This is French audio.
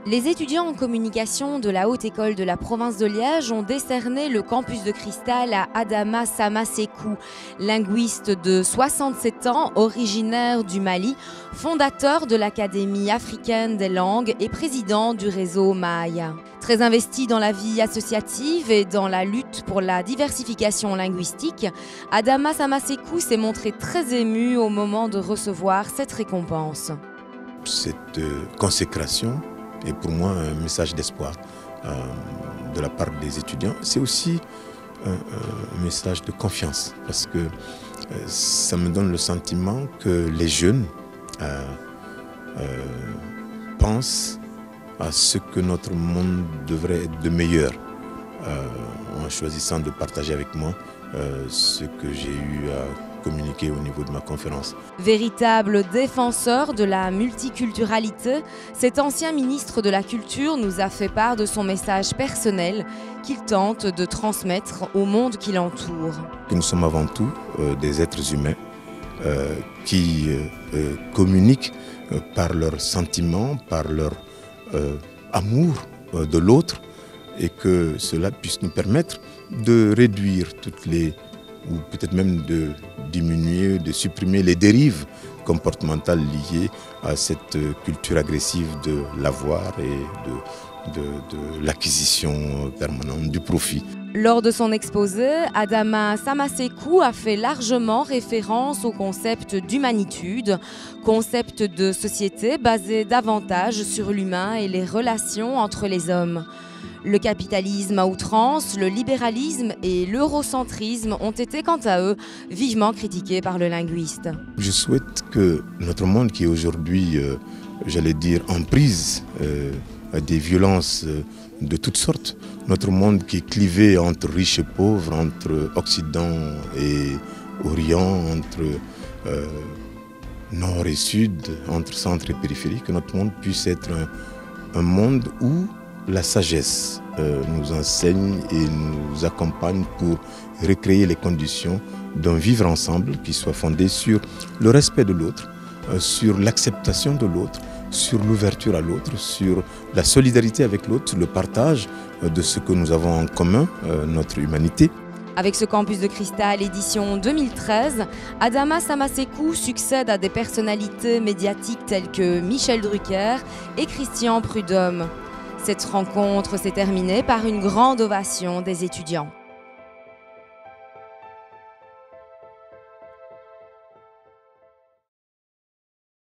Les étudiants en communication de la Haute École de la province de Liège ont décerné le campus de cristal à Adama Samasekou, linguiste de 67 ans, originaire du Mali, fondateur de l'Académie africaine des langues et président du réseau Maya. Très investi dans la vie associative et dans la lutte pour la diversification linguistique, Adama Samasekou s'est montré très ému au moment de recevoir cette récompense. Cette consécration est pour moi un message d'espoir de la part des étudiants. C'est aussi un message de confiance parce que ça me donne le sentiment que les jeunes pensent à ce que notre monde devrait être de meilleur en choisissant de partager avec moi ce que j'ai eu à communiquer au niveau de ma conférence. Véritable défenseur de la multiculturalité, cet ancien ministre de la Culture nous a fait part de son message personnel qu'il tente de transmettre au monde qui l'entoure. Nous sommes avant tout des êtres humains qui communiquent par leurs sentiments, par leur amour de l'autre, et que cela puisse nous permettre de réduire toutes les, ou peut-être même de diminuer, de supprimer les dérives comportementales liées à cette culture agressive de l'avoir et de l'acquisition permanente du profit. Lors de son exposé, Adama Samasekou a fait largement référence au concept d'humanitude, concept de société basé davantage sur l'humain et les relations entre les hommes. Le capitalisme à outrance, le libéralisme et l'eurocentrisme ont été quant à eux vivement critiqués par le linguiste. Je souhaite que notre monde qui est aujourd'hui, j'allais dire, en prise à des violences de toutes sortes, notre monde qui est clivé entre riches et pauvres, entre Occident et Orient, entre Nord et Sud, entre centre et périphérie, que notre monde puisse être un monde où la sagesse nous enseigne et nous accompagne pour recréer les conditions d'un vivre ensemble qui soit fondé sur le respect de l'autre, sur l'acceptation de l'autre, sur l'ouverture à l'autre, sur la solidarité avec l'autre, sur le partage de ce que nous avons en commun, notre humanité. Avec ce campus de cristal édition 2013, Adama Samasekou succède à des personnalités médiatiques telles que Michel Drucker et Christian Prudhomme. Cette rencontre s'est terminée par une grande ovation des étudiants.